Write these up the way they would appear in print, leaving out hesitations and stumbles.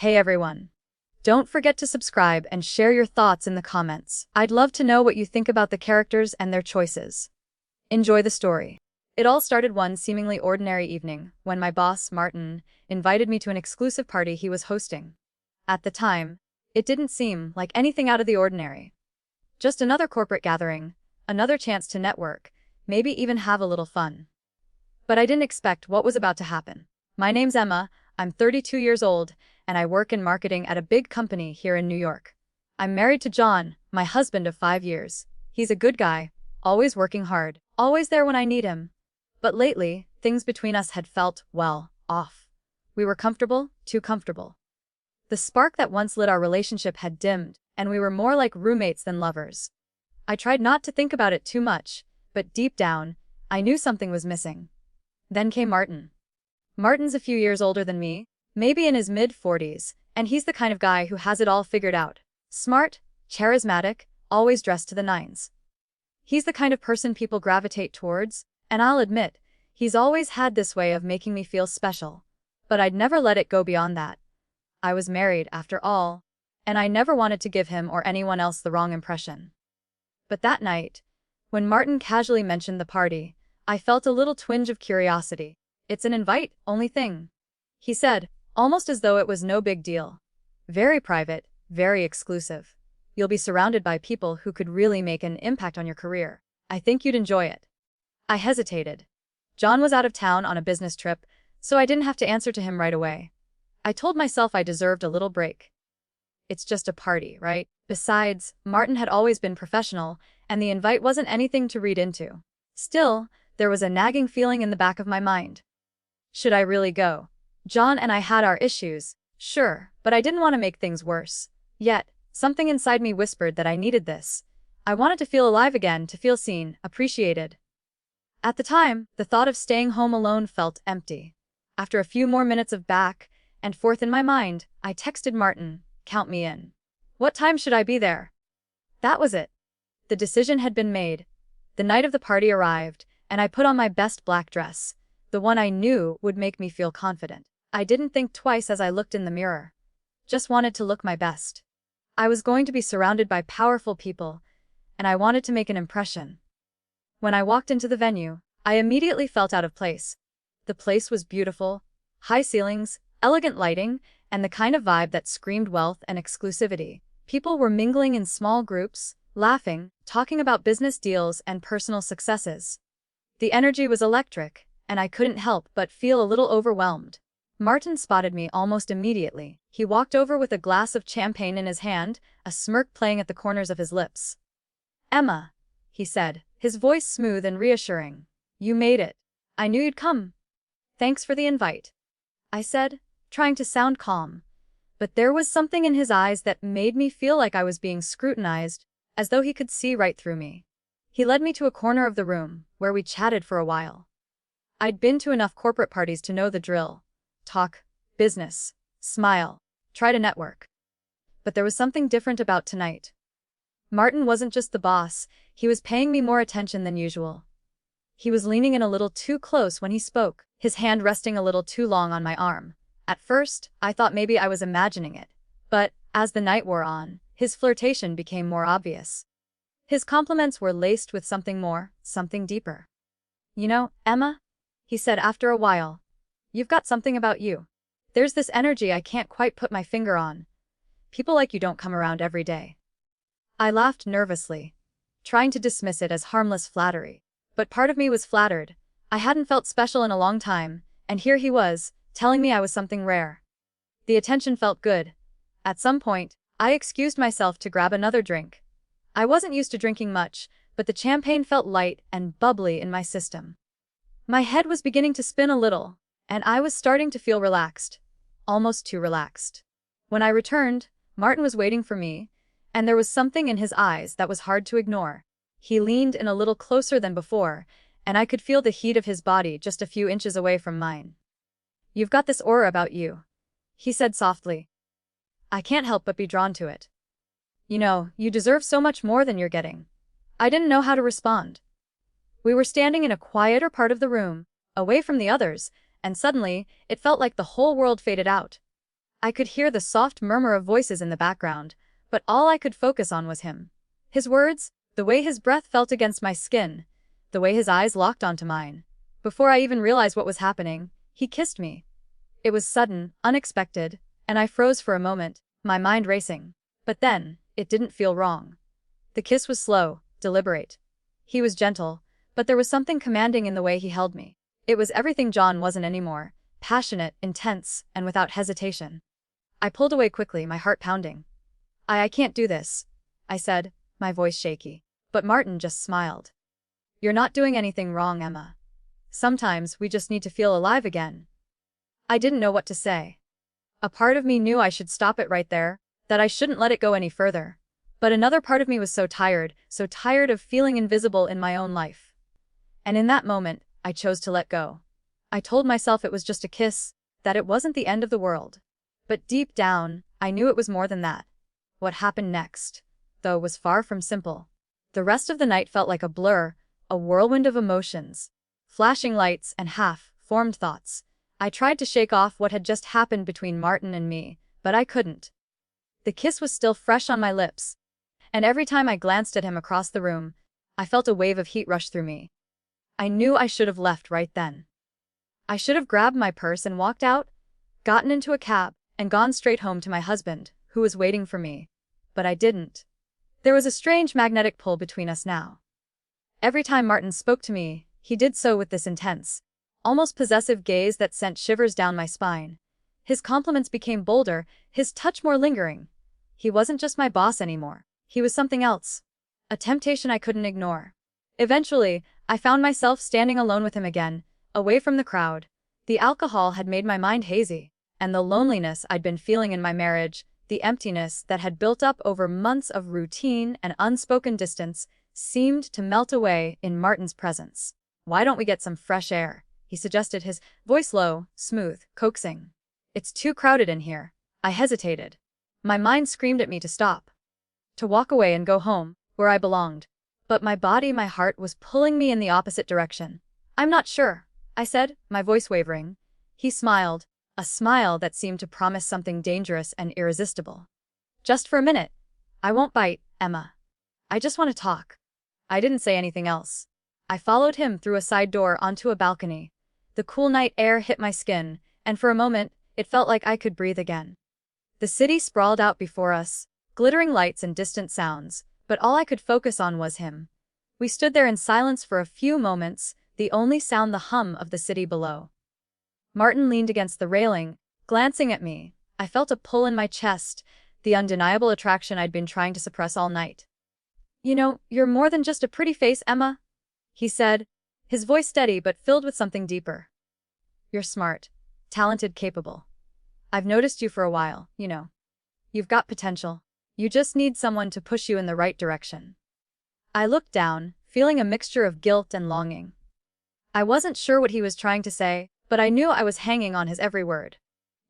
Hey everyone. Don't forget to subscribe and share your thoughts in the comments. I'd love to know what you think about the characters and their choices. Enjoy the story. It all started one seemingly ordinary evening when my boss, Martin, invited me to an exclusive party he was hosting. At the time, it didn't seem like anything out of the ordinary. Just another corporate gathering, another chance to network, maybe even have a little fun. But I didn't expect what was about to happen. My name's Emma, I'm 32 years old, and I work in marketing at a big company here in New York. I'm married to John, my husband of 5 years. He's a good guy, always working hard, always there when I need him. But lately, things between us had felt, well, off. We were comfortable, too comfortable. The spark that once lit our relationship had dimmed, and we were more like roommates than lovers. I tried not to think about it too much, but deep down, I knew something was missing. Then came Martin. Martin's a few years older than me, maybe in his mid-40s, and he's the kind of guy who has it all figured out. Smart, charismatic, always dressed to the nines. He's the kind of person people gravitate towards, and I'll admit, he's always had this way of making me feel special. But I'd never let it go beyond that. I was married, after all, and I never wanted to give him or anyone else the wrong impression. But that night, when Martin casually mentioned the party, I felt a little twinge of curiosity. It's an invite-only thing, he said, almost as though it was no big deal. Very private, very exclusive. You'll be surrounded by people who could really make an impact on your career. I think you'd enjoy it. I hesitated. John was out of town on a business trip, so I didn't have to answer to him right away. I told myself I deserved a little break. It's just a party, right? Besides, Martin had always been professional, and the invite wasn't anything to read into. Still, there was a nagging feeling in the back of my mind. Should I really go? John and I had our issues, sure, but I didn't want to make things worse. Yet, something inside me whispered that I needed this. I wanted to feel alive again, to feel seen, appreciated. At the time, the thought of staying home alone felt empty. After a few more minutes of back and forth in my mind, I texted Martin, "Count me in. What time should I be there?" That was it. The decision had been made. The night of the party arrived, and I put on my best black dress, the one I knew would make me feel confident. I didn't think twice as I looked in the mirror. Just wanted to look my best. I was going to be surrounded by powerful people, and I wanted to make an impression. When I walked into the venue, I immediately felt out of place. The place was beautiful, high ceilings, elegant lighting, and the kind of vibe that screamed wealth and exclusivity. People were mingling in small groups, laughing, talking about business deals and personal successes. The energy was electric, and I couldn't help but feel a little overwhelmed. Martin spotted me almost immediately. He walked over with a glass of champagne in his hand, a smirk playing at the corners of his lips. "Emma," he said, his voice smooth and reassuring. "You made it. I knew you'd come." "Thanks for the invite," I said, trying to sound calm. But there was something in his eyes that made me feel like I was being scrutinized, as though he could see right through me. He led me to a corner of the room, where we chatted for a while. I'd been to enough corporate parties to know the drill. Talk, business, smile, try to network. But there was something different about tonight. Martin wasn't just the boss, he was paying me more attention than usual. He was leaning in a little too close when he spoke, his hand resting a little too long on my arm. At first, I thought maybe I was imagining it. But, as the night wore on, his flirtation became more obvious. His compliments were laced with something more, something deeper. "You know, Emma," he said after a while, "you've got something about you. There's this energy I can't quite put my finger on. People like you don't come around every day." I laughed nervously, trying to dismiss it as harmless flattery. But part of me was flattered. I hadn't felt special in a long time, and here he was, telling me I was something rare. The attention felt good. At some point, I excused myself to grab another drink. I wasn't used to drinking much, but the champagne felt light and bubbly in my system. My head was beginning to spin a little, and I was starting to feel relaxed. Almost too relaxed. When I returned, Martin was waiting for me, and there was something in his eyes that was hard to ignore. He leaned in a little closer than before, and I could feel the heat of his body just a few inches away from mine. "You've got this aura about you," he said softly. "I can't help but be drawn to it. You know, you deserve so much more than you're getting." I didn't know how to respond. We were standing in a quieter part of the room, away from the others, and suddenly, it felt like the whole world faded out. I could hear the soft murmur of voices in the background, but all I could focus on was him. His words, the way his breath felt against my skin, the way his eyes locked onto mine. Before I even realized what was happening, he kissed me. It was sudden, unexpected, and I froze for a moment, my mind racing. But then, it didn't feel wrong. The kiss was slow, deliberate. He was gentle, but there was something commanding in the way he held me. It was everything John wasn't anymore, passionate, intense, and without hesitation. I pulled away quickly, my heart pounding. I can't do this, I said, my voice shaky. But Martin just smiled. You're not doing anything wrong, Emma. Sometimes we just need to feel alive again. I didn't know what to say. A part of me knew I should stop it right there, that I shouldn't let it go any further. But another part of me was so tired of feeling invisible in my own life. And in that moment, I chose to let go. I told myself it was just a kiss, that it wasn't the end of the world. But deep down, I knew it was more than that. What happened next, though, was far from simple. The rest of the night felt like a blur, a whirlwind of emotions, flashing lights and half-formed thoughts. I tried to shake off what had just happened between Martin and me, but I couldn't. The kiss was still fresh on my lips, and every time I glanced at him across the room, I felt a wave of heat rush through me. I knew I should have left right then. I should have grabbed my purse and walked out, gotten into a cab, and gone straight home to my husband, who was waiting for me. But I didn't. There was a strange magnetic pull between us now. Every time Martin spoke to me, he did so with this intense, almost possessive gaze that sent shivers down my spine. His compliments became bolder, his touch more lingering. He wasn't just my boss anymore. He was something else. A temptation I couldn't ignore. Eventually, I found myself standing alone with him again, away from the crowd. The alcohol had made my mind hazy, and the loneliness I'd been feeling in my marriage, the emptiness that had built up over months of routine and unspoken distance, seemed to melt away in Martin's presence. Why don't we get some fresh air? He suggested, his voice low, smooth, coaxing. It's too crowded in here. I hesitated. My mind screamed at me to stop, to walk away and go home, where I belonged. But my body, my heart, was pulling me in the opposite direction. I'm not sure, I said, my voice wavering. He smiled, a smile that seemed to promise something dangerous and irresistible. Just for a minute. I won't bite, Emma. I just want to talk. I didn't say anything else. I followed him through a side door onto a balcony. The cool night air hit my skin, and for a moment, it felt like I could breathe again. The city sprawled out before us, glittering lights and distant sounds, but all I could focus on was him. We stood there in silence for a few moments, the only sound the hum of the city below. Martin leaned against the railing, glancing at me. I felt a pull in my chest, the undeniable attraction I'd been trying to suppress all night. You know, you're more than just a pretty face, Emma, he said, his voice steady but filled with something deeper. You're smart, talented, capable. I've noticed you for a while, you know. You've got potential. You just need someone to push you in the right direction. I looked down, feeling a mixture of guilt and longing. I wasn't sure what he was trying to say, but I knew I was hanging on his every word.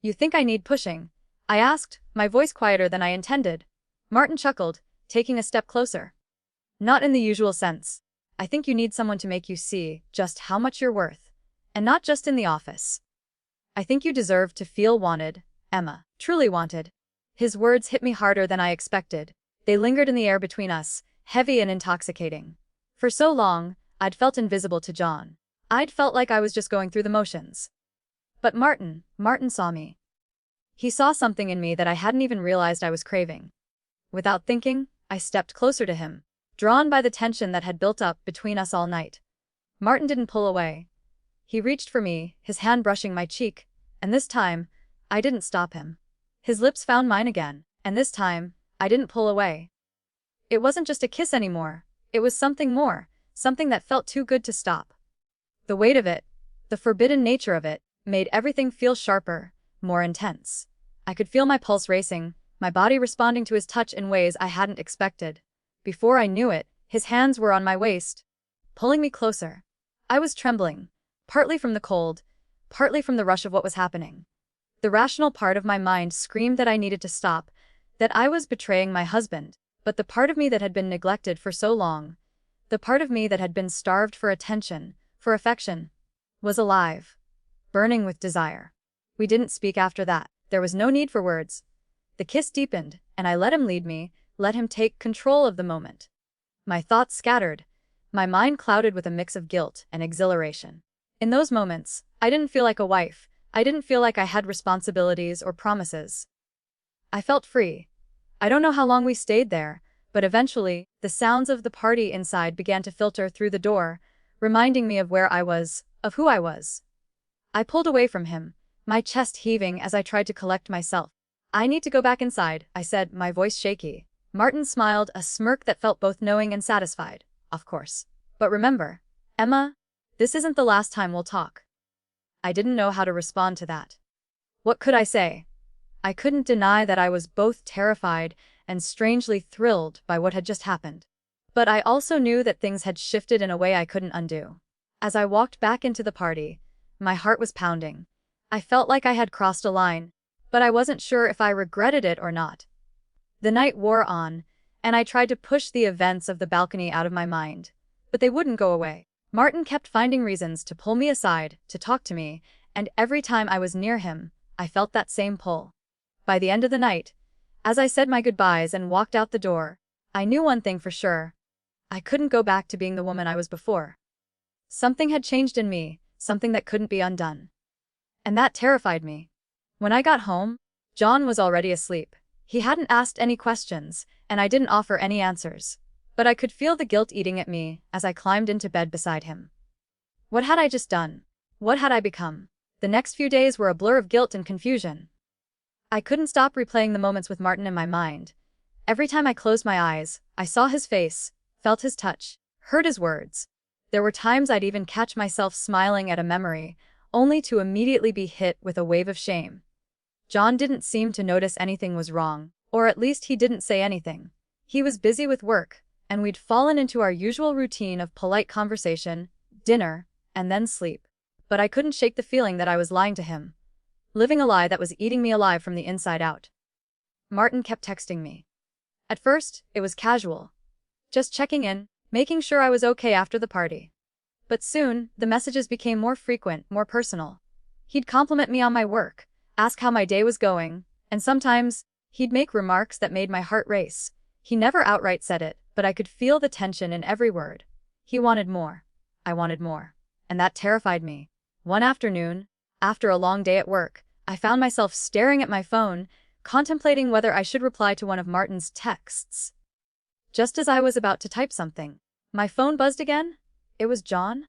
You think I need pushing? I asked, my voice quieter than I intended. Martin chuckled, taking a step closer. Not in the usual sense. I think you need someone to make you see just how much you're worth. And not just in the office. I think you deserve to feel wanted, Emma, truly wanted. His words hit me harder than I expected. They lingered in the air between us, heavy and intoxicating. For so long, I'd felt invisible to John. I'd felt like I was just going through the motions. But Martin saw me. He saw something in me that I hadn't even realized I was craving. Without thinking, I stepped closer to him, drawn by the tension that had built up between us all night. Martin didn't pull away. He reached for me, his hand brushing my cheek, and this time, I didn't stop him. His lips found mine again, and this time, I didn't pull away. It wasn't just a kiss anymore. It was something more, something that felt too good to stop. The weight of it, the forbidden nature of it, made everything feel sharper, more intense. I could feel my pulse racing, my body responding to his touch in ways I hadn't expected. Before I knew it, his hands were on my waist, pulling me closer. I was trembling, partly from the cold, partly from the rush of what was happening. The rational part of my mind screamed that I needed to stop, that I was betraying my husband, but the part of me that had been neglected for so long, the part of me that had been starved for attention, for affection, was alive, burning with desire. We didn't speak after that. There was no need for words. The kiss deepened, and I let him lead me, let him take control of the moment. My thoughts scattered, my mind clouded with a mix of guilt and exhilaration. In those moments, I didn't feel like a wife. I didn't feel like I had responsibilities or promises. I felt free. I don't know how long we stayed there, but eventually, the sounds of the party inside began to filter through the door, reminding me of where I was, of who I was. I pulled away from him, my chest heaving as I tried to collect myself. "I need to go back inside," I said, my voice shaky. Martin smiled, a smirk that felt both knowing and satisfied. "Of course. But remember, Emma, this isn't the last time we'll talk." I didn't know how to respond to that. What could I say? I couldn't deny that I was both terrified and strangely thrilled by what had just happened. But I also knew that things had shifted in a way I couldn't undo. As I walked back into the party, my heart was pounding. I felt like I had crossed a line, but I wasn't sure if I regretted it or not. The night wore on, and I tried to push the events of the balcony out of my mind, but they wouldn't go away. Martin kept finding reasons to pull me aside, to talk to me, and every time I was near him, I felt that same pull. By the end of the night, as I said my goodbyes and walked out the door, I knew one thing for sure. I couldn't go back to being the woman I was before. Something had changed in me, something that couldn't be undone. And that terrified me. When I got home, John was already asleep. He hadn't asked any questions, and I didn't offer any answers. But I could feel the guilt eating at me as I climbed into bed beside him. What had I just done? What had I become? The next few days were a blur of guilt and confusion. I couldn't stop replaying the moments with Martin in my mind. Every time I closed my eyes, I saw his face, felt his touch, heard his words. There were times I'd even catch myself smiling at a memory, only to immediately be hit with a wave of shame. John didn't seem to notice anything was wrong, or at least he didn't say anything. He was busy with work, and we'd fallen into our usual routine of polite conversation, dinner, and then sleep. But I couldn't shake the feeling that I was lying to him, living a lie that was eating me alive from the inside out. Martin kept texting me. At first, it was casual. Just checking in, making sure I was okay after the party. But soon, the messages became more frequent, more personal. He'd compliment me on my work, ask how my day was going, and sometimes, he'd make remarks that made my heart race. He never outright said it, but I could feel the tension in every word. He wanted more. I wanted more. And that terrified me. One afternoon, after a long day at work, I found myself staring at my phone, contemplating whether I should reply to one of Martin's texts. Just as I was about to type something, my phone buzzed again. It was John.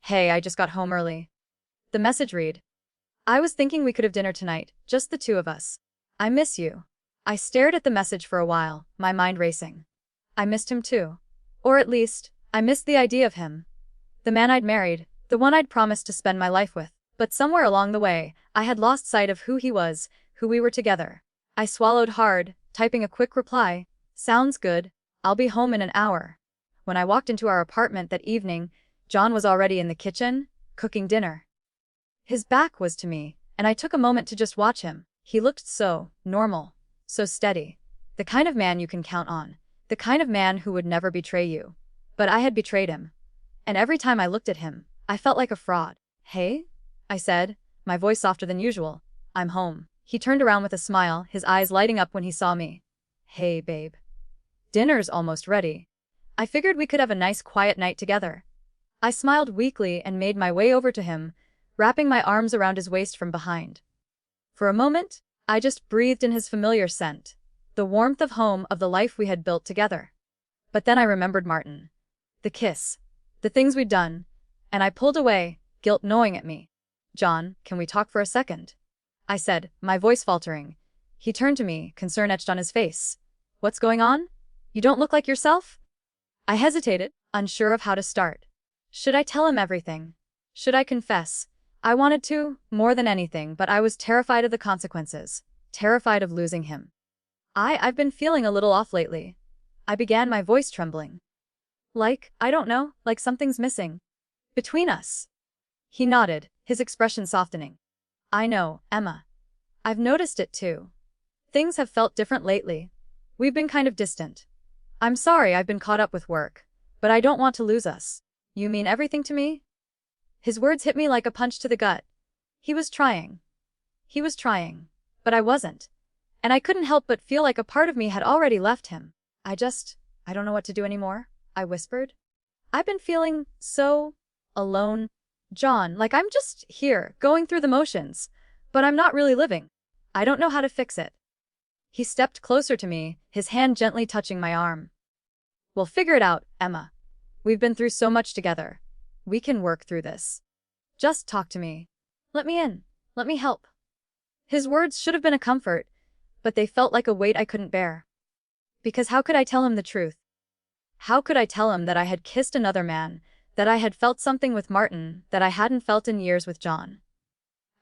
"Hey, I just got home early." The message read, "I was thinking we could have dinner tonight, just the two of us. I miss you." I stared at the message for a while, my mind racing. I missed him too. Or at least, I missed the idea of him. The man I'd married, the one I'd promised to spend my life with. But somewhere along the way, I had lost sight of who he was, who we were together. I swallowed hard, typing a quick reply. "Sounds good. I'll be home in an hour." When I walked into our apartment that evening, John was already in the kitchen, cooking dinner. His back was to me, and I took a moment to just watch him. He looked so normal, so steady. The kind of man you can count on. The kind of man who would never betray you. But I had betrayed him. And every time I looked at him, I felt like a fraud. "Hey?" I said, my voice softer than usual. "I'm home." He turned around with a smile, his eyes lighting up when he saw me. "Hey, babe. Dinner's almost ready. I figured we could have a nice quiet night together." I smiled weakly and made my way over to him, wrapping my arms around his waist from behind. For a moment, I just breathed in his familiar scent, the warmth of home, of the life we had built together. But then I remembered Martin. The kiss. The things we'd done. And I pulled away, guilt gnawing at me. "John, can we talk for a second?" I said, my voice faltering. He turned to me, concern etched on his face. "What's going on? You don't look like yourself?" I hesitated, unsure of how to start. Should I tell him everything? Should I confess? I wanted to, more than anything, but I was terrified of the consequences, terrified of losing him. I've been feeling a little off lately." I began, my voice trembling. I don't know, like something's missing. Between us." He nodded, his expression softening. "I know, Emma. I've noticed it too. Things have felt different lately. We've been kind of distant. I'm sorry I've been caught up with work, but I don't want to lose us. You mean everything to me?" His words hit me like a punch to the gut. He was trying. But I wasn't. And I couldn't help but feel like a part of me had already left him. I don't know what to do anymore, I whispered. I've been feeling so alone, John, like I'm just here, going through the motions. But I'm not really living. I don't know how to fix it. He stepped closer to me, his hand gently touching my arm. We'll figure it out, Emma. We've been through so much together. We can work through this. Just talk to me. Let me in. Let me help. His words should have been a comfort, but they felt like a weight I couldn't bear. Because how could I tell him the truth? How could I tell him that I had kissed another man, that I had felt something with Martin that I hadn't felt in years with John?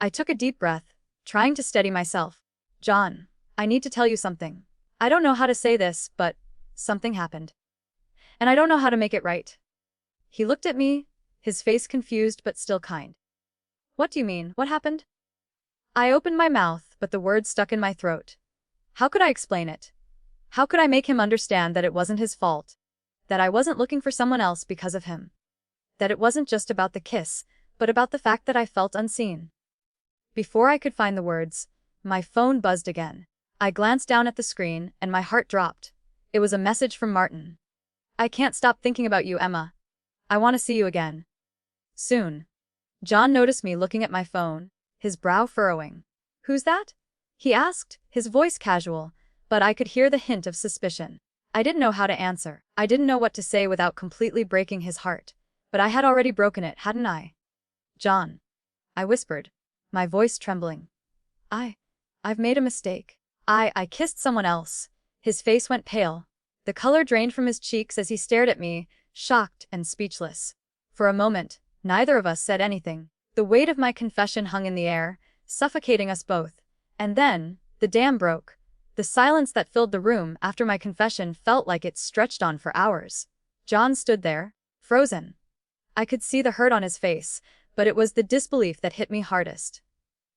I took a deep breath, trying to steady myself. John, I need to tell you something. I don't know how to say this, but something happened. And I don't know how to make it right. He looked at me, his face confused but still kind. What do you mean? What happened? I opened my mouth, but the words stuck in my throat. How could I explain it? How could I make him understand that it wasn't his fault? That I wasn't looking for someone else because of him? That it wasn't just about the kiss, but about the fact that I felt unseen? Before I could find the words, my phone buzzed again. I glanced down at the screen, and my heart dropped. It was a message from Martin. I can't stop thinking about you, Emma. I want to see you again. Soon. John noticed me looking at my phone, his brow furrowing. Who's that? He asked, his voice casual, but I could hear the hint of suspicion. I didn't know how to answer. I didn't know what to say without completely breaking his heart. But I had already broken it, hadn't I? John. I whispered, my voice trembling. I've made a mistake. I kissed someone else. His face went pale. The color drained from his cheeks as he stared at me, shocked and speechless. For a moment, neither of us said anything. The weight of my confession hung in the air, suffocating us both. And then, the dam broke. The silence that filled the room after my confession felt like it stretched on for hours. John stood there, frozen. I could see the hurt on his face, but it was the disbelief that hit me hardest.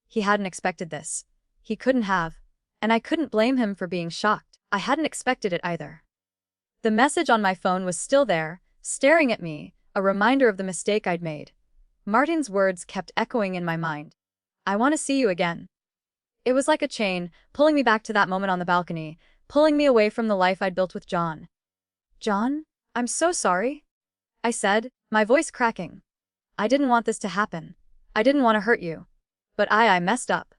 He hadn't expected this. He couldn't have. And I couldn't blame him for being shocked. I hadn't expected it either. The message on my phone was still there, staring at me, a reminder of the mistake I'd made. Martin's words kept echoing in my mind. I want to see you again. It was like a chain, pulling me back to that moment on the balcony, pulling me away from the life I'd built with John. John, I'm so sorry, I said, my voice cracking. I didn't want this to happen. I didn't want to hurt you. But I messed up.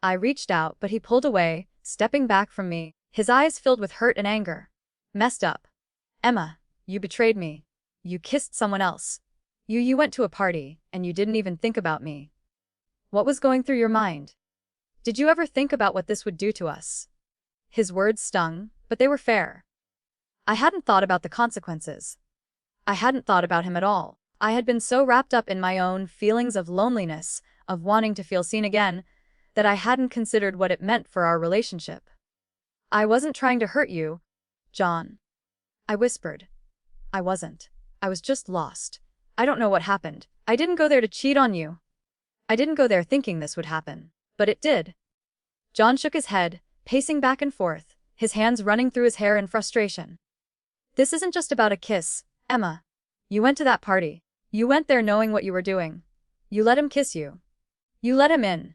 I reached out, but he pulled away, stepping back from me, his eyes filled with hurt and anger. Messed up. Emma, you betrayed me. You kissed someone else. You went to a party, and you didn't even think about me. What was going through your mind? Did you ever think about what this would do to us? His words stung, but they were fair. I hadn't thought about the consequences. I hadn't thought about him at all. I had been so wrapped up in my own feelings of loneliness, of wanting to feel seen again, that I hadn't considered what it meant for our relationship. I wasn't trying to hurt you, John. I whispered. I wasn't. I was just lost. I don't know what happened. I didn't go there to cheat on you. I didn't go there thinking this would happen. But it did. John shook his head, pacing back and forth, his hands running through his hair in frustration. This isn't just about a kiss, Emma. You went to that party. You went there knowing what you were doing. You let him kiss you. You let him in.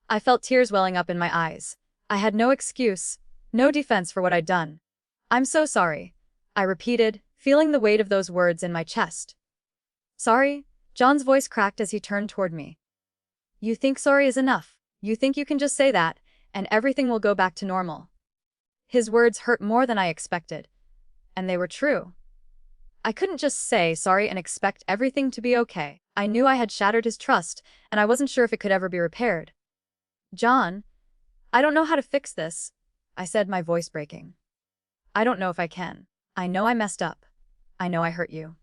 I felt tears welling up in my eyes. I had no excuse, no defense for what I'd done. I'm so sorry, I repeated, feeling the weight of those words in my chest. Sorry? John's voice cracked as he turned toward me. You think sorry is enough? You think you can just say that, and everything will go back to normal? His words hurt more than I expected. And they were true. I couldn't just say sorry and expect everything to be okay. I knew I had shattered his trust, and I wasn't sure if it could ever be repaired. John, I don't know how to fix this, I said, my voice breaking. I don't know if I can. I know I messed up. I know I hurt you.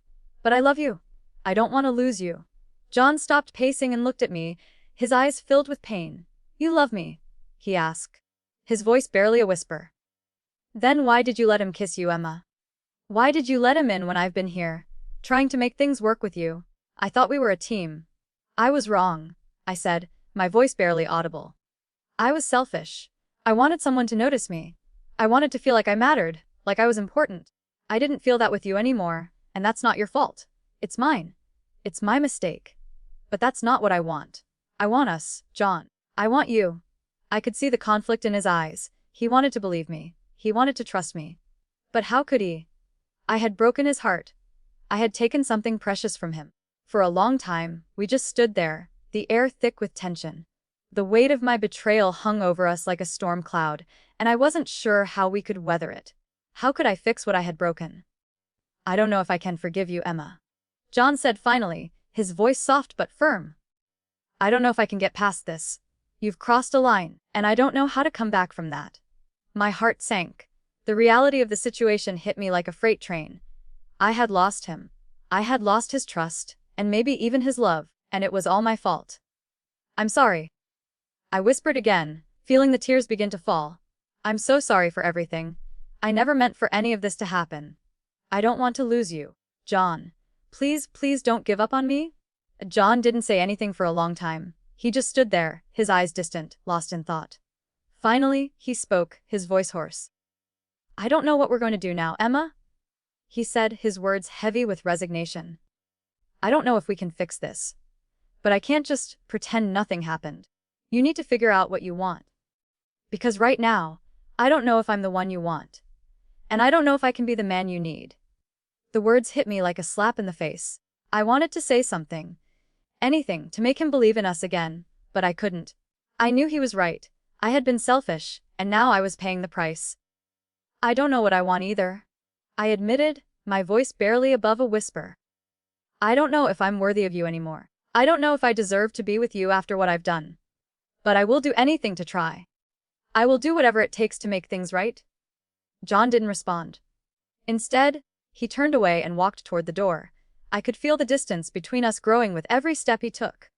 But I love you. I don't want to lose you. John stopped pacing and looked at me, his eyes filled with pain. You love me? He asked, his voice barely a whisper. Then why did you let him kiss you, Emma? Why did you let him in when I've been here, trying to make things work with you? I thought we were a team. I was wrong, I said, my voice barely audible. I was selfish. I wanted someone to notice me. I wanted to feel like I mattered, like I was important. I didn't feel that with you anymore, and that's not your fault. It's mine. It's my mistake. But that's not what I want. I want us, John. I want you. I could see the conflict in his eyes. He wanted to believe me. He wanted to trust me. But how could he? I had broken his heart. I had taken something precious from him. For a long time, we just stood there, the air thick with tension. The weight of my betrayal hung over us like a storm cloud, and I wasn't sure how we could weather it. How could I fix what I had broken? I don't know if I can forgive you, Emma. John said finally, his voice soft but firm. I don't know if I can get past this. You've crossed a line, and I don't know how to come back from that. My heart sank. The reality of the situation hit me like a freight train. I had lost him. I had lost his trust, and maybe even his love, and it was all my fault. I'm sorry. I whispered again, feeling the tears begin to fall. I'm so sorry for everything. I never meant for any of this to happen. I don't want to lose you, John. Please, please don't give up on me. John didn't say anything for a long time. He just stood there, his eyes distant, lost in thought. Finally, he spoke, his voice hoarse. I don't know what we're going to do now, Emma. He said, his words heavy with resignation. I don't know if we can fix this. But I can't just pretend nothing happened. You need to figure out what you want. Because right now, I don't know if I'm the one you want. And I don't know if I can be the man you need. The words hit me like a slap in the face. I wanted to say something. Anything to make him believe in us again, but I couldn't. I knew he was right. I had been selfish, and now I was paying the price. I don't know what I want either. I admitted, my voice barely above a whisper. I don't know if I'm worthy of you anymore. I don't know if I deserve to be with you after what I've done. But I will do anything to try. I will do whatever it takes to make things right. John didn't respond. Instead, he turned away and walked toward the door. I could feel the distance between us growing with every step he took.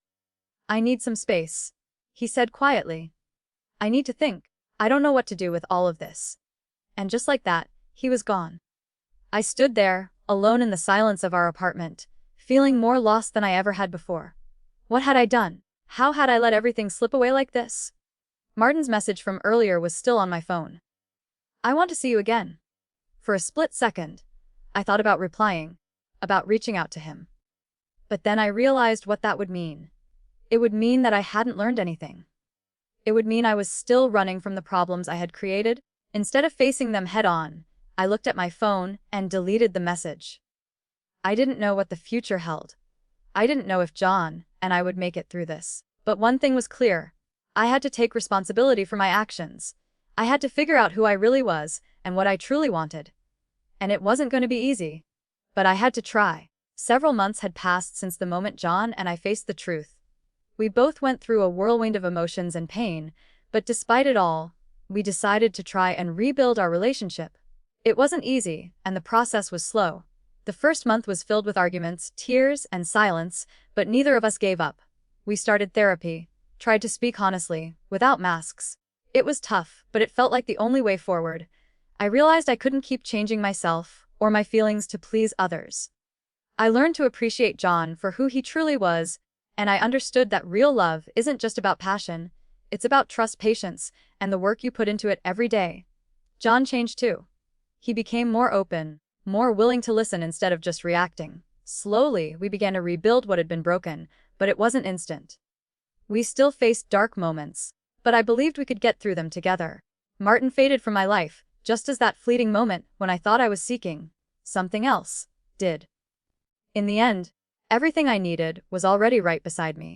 I need some space, he said quietly. I need to think. I don't know what to do with all of this. And just like that, he was gone. I stood there, alone in the silence of our apartment, feeling more lost than I ever had before. What had I done? How had I let everything slip away like this? Martin's message from earlier was still on my phone. I want to see you again. For a split second, I thought about replying, about reaching out to him. But then I realized what that would mean. It would mean that I hadn't learned anything. It would mean I was still running from the problems I had created. Instead of facing them head-on, I looked at my phone and deleted the message. I didn't know what the future held. I didn't know if John and I would make it through this. But one thing was clear. I had to take responsibility for my actions. I had to figure out who I really was and what I truly wanted. And it wasn't going to be easy. But I had to try. Several months had passed since the moment John and I faced the truth. We both went through a whirlwind of emotions and pain, but despite it all, we decided to try and rebuild our relationship. It wasn't easy, and the process was slow. The first month was filled with arguments, tears, and silence, but neither of us gave up. We started therapy, tried to speak honestly, without masks. It was tough, but it felt like the only way forward. I realized I couldn't keep changing myself or my feelings to please others. I learned to appreciate John for who he truly was, and I understood that real love isn't just about passion, it's about trust, patience, and the work you put into it every day. John changed too. He became more open, more willing to listen instead of just reacting. Slowly, we began to rebuild what had been broken, but it wasn't instant. We still faced dark moments, but I believed we could get through them together. Martin faded from my life, just as that fleeting moment when I thought I was seeking something else did. In the end, everything I needed was already right beside me.